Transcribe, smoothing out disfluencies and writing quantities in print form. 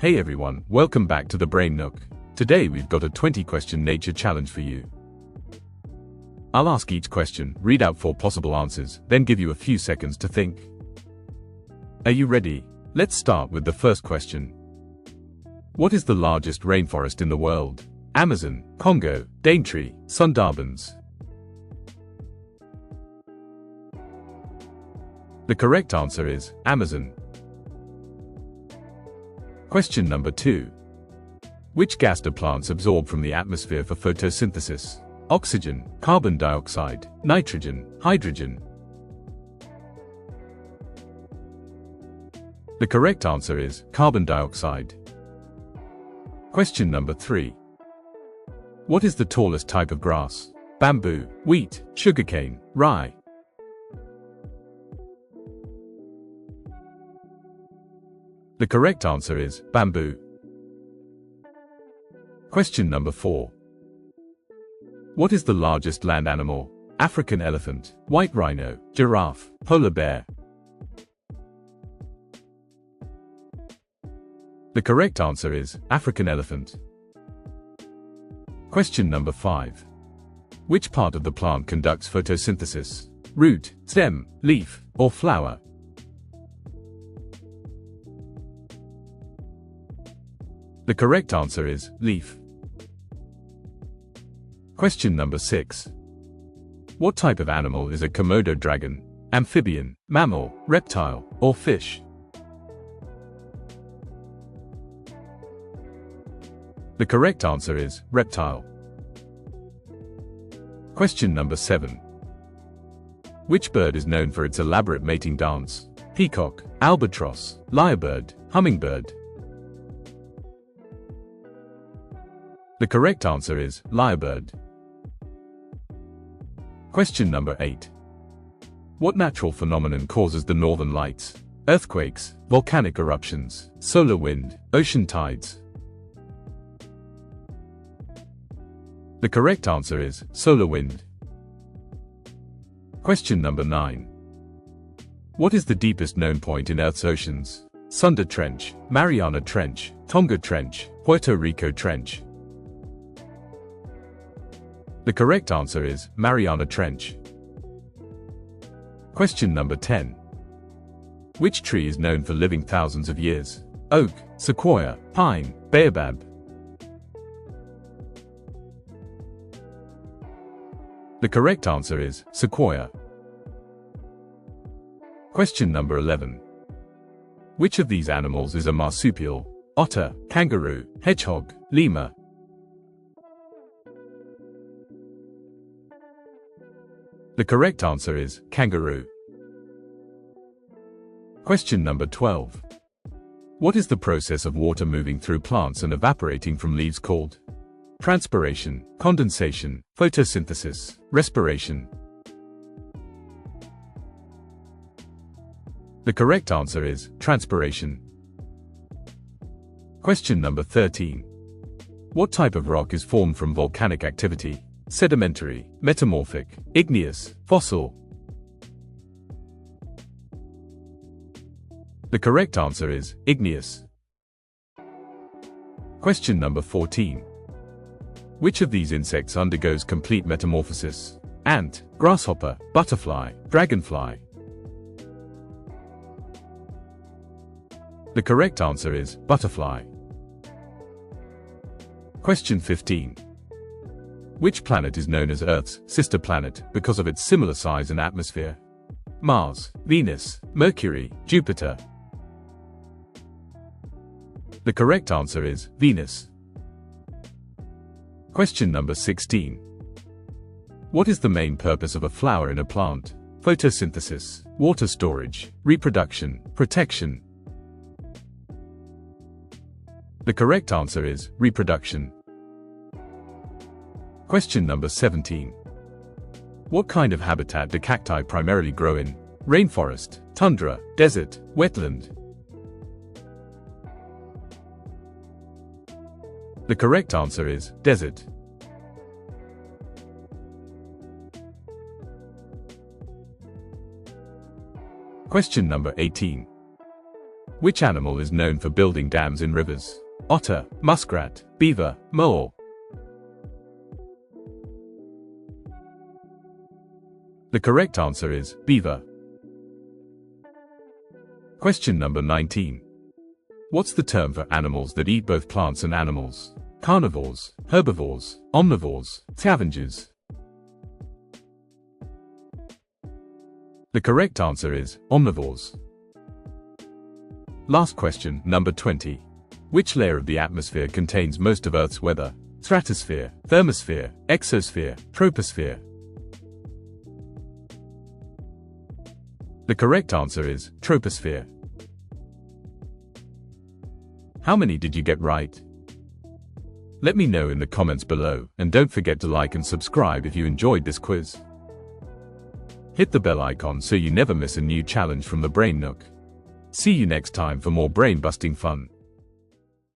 Hey everyone, welcome back to the Brain Nook. Today we've got a 20-question nature challenge for you. I'll ask each question, read out 4 possible answers, then give you a few seconds to think. Are you ready? Let's start with the first question. What is the largest rainforest in the world? Amazon, Congo, Daintree, Sundarbans. The correct answer is Amazon. Question number 2. Which gas do plants absorb from the atmosphere for photosynthesis? Oxygen, carbon dioxide, nitrogen, hydrogen. The correct answer is carbon dioxide. Question number 3. What is the tallest type of grass? Bamboo, wheat, sugarcane, rye. The correct answer is bamboo. Question number 4. What is the largest land animal? African elephant, white rhino, giraffe, polar bear. The correct answer is African elephant. Question number 5. Which part of the plant conducts photosynthesis? Root, stem, leaf, or flower? The correct answer is leaf. Question number 6. What type of animal is a Komodo dragon? Amphibian, mammal, reptile, or fish? The correct answer is reptile. Question number 7. Which bird is known for its elaborate mating dance? Peacock, albatross, lyrebird, hummingbird. The correct answer is lyrebird. Question number 8. What natural phenomenon causes the northern lights? Earthquakes, volcanic eruptions, solar wind, ocean tides. The correct answer is solar wind. Question number 9. What is the deepest known point in Earth's oceans? Sunda Trench, Mariana Trench, Tonga Trench, Puerto Rico Trench. The correct answer is Mariana Trench. Question number 10. Which tree is known for living thousands of years? Oak, sequoia, pine, baobab. The correct answer is sequoia. Question number 11. Which of these animals is a marsupial? Otter, kangaroo, hedgehog, lemur. The correct answer is kangaroo. Question number 12. What is the process of water moving through plants and evaporating from leaves called? Transpiration, condensation, photosynthesis, respiration. The correct answer is transpiration. Question number 13. What type of rock is formed from volcanic activity? Sedimentary, metamorphic, igneous, fossil. The correct answer is igneous. Question number 14. Which of these insects undergoes complete metamorphosis? Ant, grasshopper, butterfly, dragonfly. The correct answer is butterfly. Question 15. Which planet is known as Earth's sister planet because of its similar size and atmosphere? Mars, Venus, Mercury, Jupiter. The correct answer is Venus. Question number 16. What is the main purpose of a flower in a plant? Photosynthesis, water storage, reproduction, protection. The correct answer is reproduction. Question number 17. What kind of habitat do cacti primarily grow in? Rainforest, tundra, desert, wetland. The correct answer is desert. Question number 18. Which animal is known for building dams in rivers? Otter, muskrat, beaver, mole. The correct answer is beaver. Question number 19. What's the term for animals that eat both plants and animals? Carnivores, herbivores, omnivores, scavengers. The correct answer is omnivores. Last question, number 20. Which layer of the atmosphere contains most of Earth's weather? Stratosphere, thermosphere, exosphere, troposphere. The correct answer is troposphere. How many did you get right? Let me know in the comments below, and don't forget to like and subscribe if you enjoyed this quiz. Hit the bell icon so you never miss a new challenge from the Brain Nook. See you next time for more brain-busting fun.